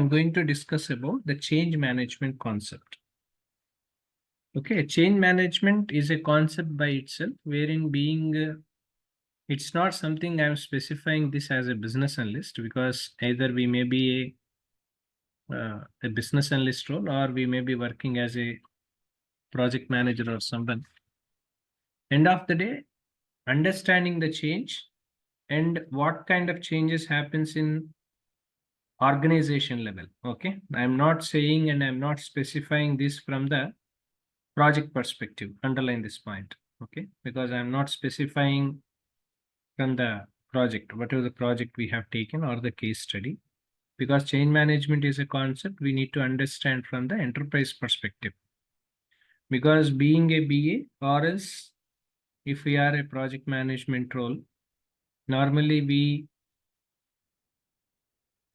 I'm going to discuss about the change management concept. Okay, change management is a concept by itself, wherein it's not something I'm specifying this as a business analyst, because either we may be a business analyst role, or we may be working as a project manager or someone. End of the day, understanding the change and what kind of changes happens in organization level. Okay, I'm not saying and I'm not specifying this from the project perspective. Underline this point. Okay, because I'm not specifying from the project, whatever the project we have taken or the case study, because change management is a concept we need to understand from the enterprise perspective. Because being a BA, or else if we are a project management role, normally we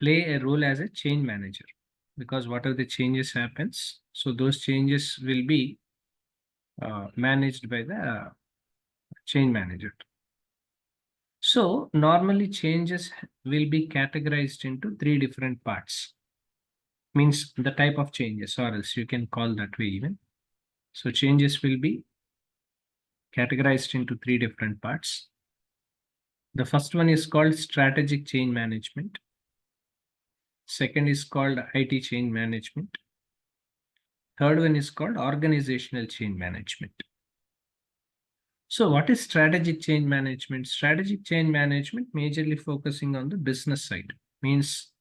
play a role as a change manager, because whatever the changes happens, so those changes will be managed by the change manager. So normally changes will be categorized into three different parts. Means the type of changes, or else you can call that way even. So changes will be categorized into three different parts. The first one is called strategic change management. Second is called IT change management. Third one is called organizational change management. So what is strategic change management? Strategic change management majorly focusing on the business side. Means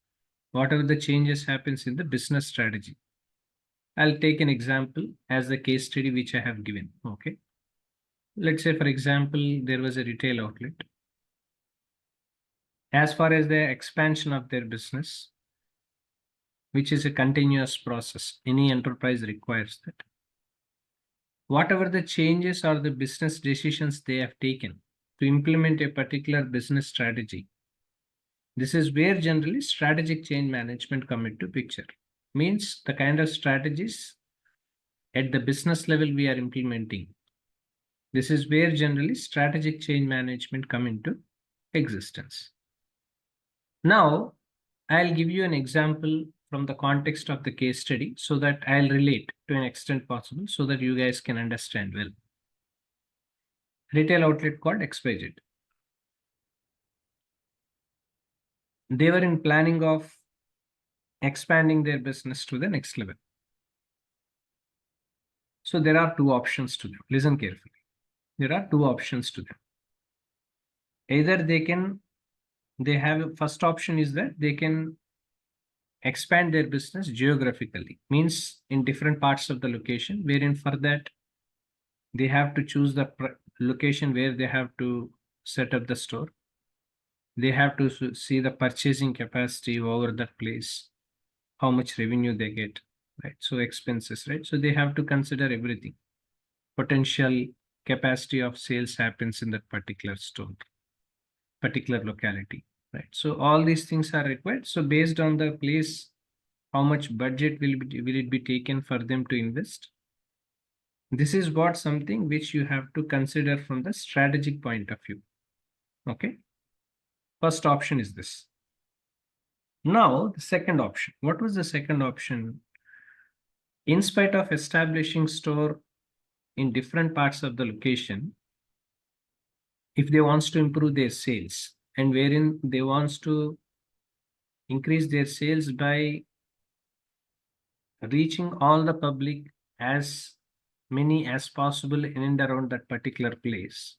whatever the changes happens in the business strategy. I'll take an example as the case study which I have given. Okay. Let's say, for example, there was a retail outlet. As far as the expansion of their business, which is a continuous process, any enterprise requires that. Whatever the changes or the business decisions they have taken to implement a particular business strategy, this is where generally strategic change management come into picture. Means the kind of strategies at the business level we are implementing. This is where generally strategic change management come into existence. Now, I'll give you an example from the context of the case study so that I'll relate to an extent possible so that you guys can understand well. Retail outlet called XYZ. They were in planning of expanding their business to the next level. So there are two options to them. Listen carefully. There are two options to them. Either they have, first option is that they can expand their business geographically, means in different parts of the location, wherein for that they have to choose the location where they have to set up the store. They have to see the purchasing capacity over that place, how much revenue they get, right? So expenses, right? So they have to consider everything. Potential capacity of sales happens in that particular store, particular locality, right? So all these things are required. So based on the place, how much budget will it be taken for them to invest? This is what something which you have to consider from the strategic point of view. Okay. First option is this. Now the second option. What was the second option? In spite of establishing store in different parts of the location, if they wants to improve their sales, and wherein they wants to increase their sales by reaching all the public as many as possible in and around that particular place,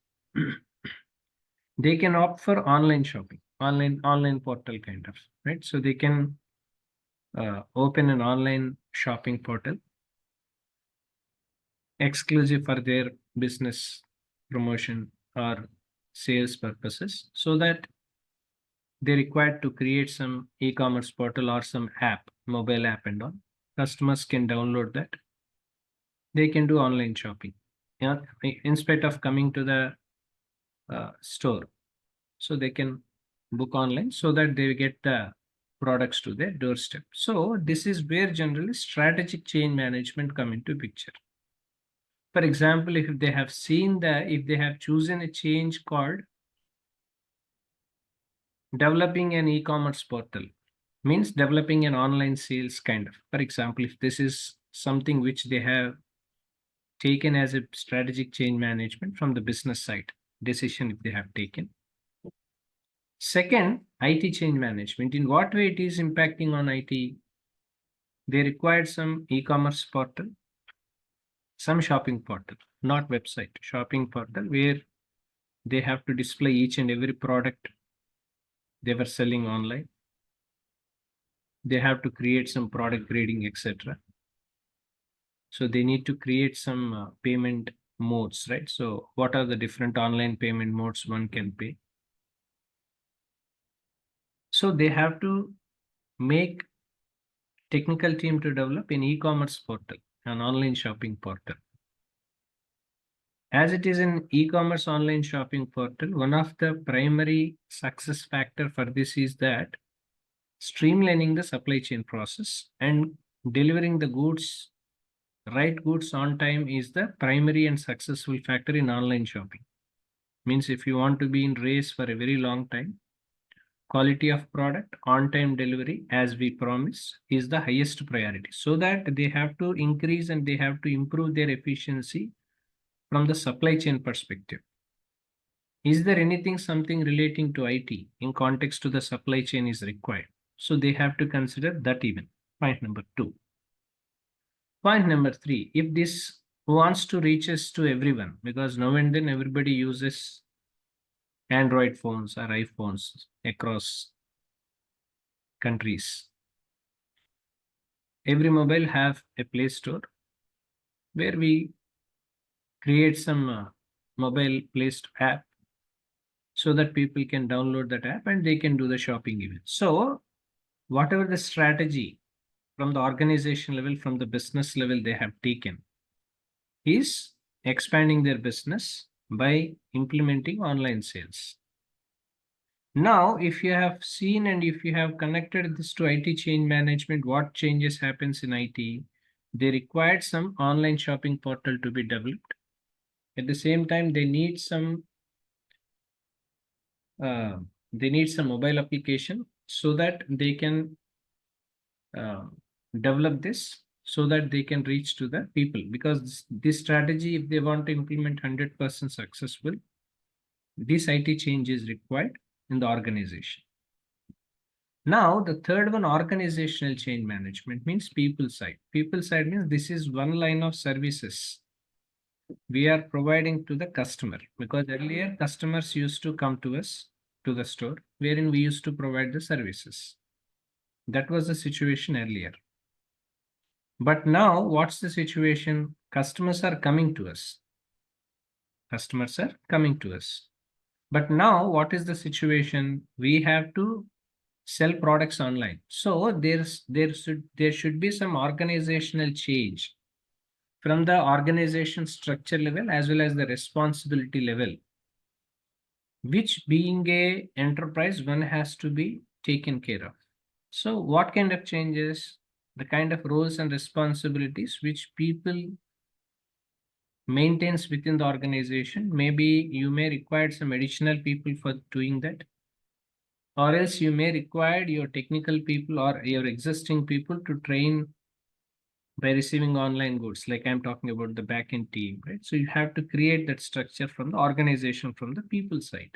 they can opt for online shopping, online portal kind of, right? So they can open an online shopping portal exclusive for their business promotion or sales purposes, so that they required to create some e-commerce portal or some app, mobile app and all. Customers can download that. They can do online shopping, yeah, in spite of coming to the store. So they can book online so that they get the products to their doorstep. So this is where generally strategic change management come into picture. For example, if they have chosen a change called developing an e-commerce portal, means developing an online sales kind of. For example, if this is something which they have taken as a strategic change management from the business side, decision if they have taken. Second, IT change management. In what way it is impacting on IT? They required some e-commerce portal, some shopping portal, not website, shopping portal where they have to display each and every product they were selling online. They have to create some product grading, etc. So they need to create some payment modes, right? So what are the different online payment modes one can pay? So they have to make technical team to develop an e-commerce portal, an online shopping portal. As it is an e-commerce online shopping portal, one of the primary success factor for this is that streamlining the supply chain process and delivering the goods, right goods on time is the primary and successful factor in online shopping. Means if you want to be in race for a very long time, quality of product, on time delivery, as we promise, is the highest priority. So that they have to increase and they have to improve their efficiency from the supply chain perspective. Is there anything, something relating to IT in context to the supply chain is required? So they have to consider that even. Point number 2. Point number 3, if this wants to reach us to everyone, because now and then everybody uses Android phones or iPhones across countries. Every mobile have a Play Store where we create some mobile Play Store app so that people can download that app and they can do the shopping even. So whatever the strategy from the organization level, from the business level they have taken is expanding their business by implementing online sales. Now, if you have seen and if you have connected this to IT change management, what changes happens in IT? They required some online shopping portal to be developed. At the same time, they need some mobile application so that they can develop this so that they can reach to the people, because this strategy, if they want to implement 100% successful, this IT change is required in the organization. Now, the third one, organizational change management, means people side. People side means this is one line of services we are providing to the customer, because earlier customers used to come to us to the store wherein we used to provide the services. That was the situation earlier. But now what's the situation? Customers are coming to us. Customers are coming to us. But now what is the situation? We have to sell products online. So there should be some organizational change from the organization structure level as well as the responsibility level, which being a enterprise one has to be taken care of. So what kind of changes? The kind of roles and responsibilities which people maintains within the organization. Maybe you may require some additional people for doing that, or else you may require your technical people or your existing people to train by receiving online goods, like I'm talking about the backend team, right? So you have to create that structure from the organization, from the people side.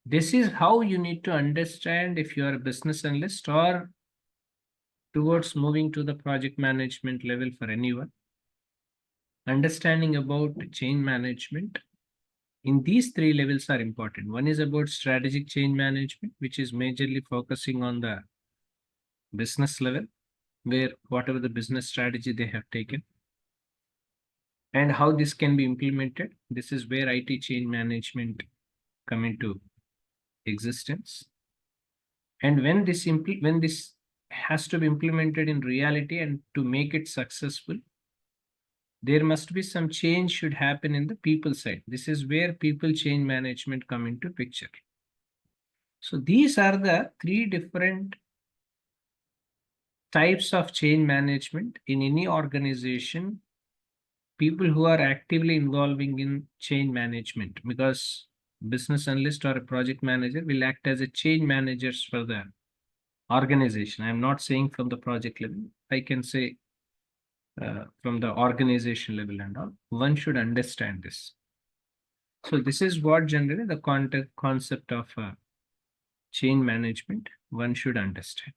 This is how you need to understand if you are a business analyst or towards moving to the project management level for anyone. Understanding about change management in these 3 levels are important. One is about strategic change management, which is majorly focusing on the business level, where whatever the business strategy they have taken and how this can be implemented. This is where IT change management come into existence. And when this has to be implemented in reality and to make it successful, there must be some change should happen in the people side. This is where people change management come into picture. So these are the 3 different types of change management in any organization. People who are actively involving in change management, because business analyst or a project manager will act as a change managers for the organization. I'm not saying from the project level. I can say from the organization level and all. One should understand this. So this is what generally the concept of chain management one should understand.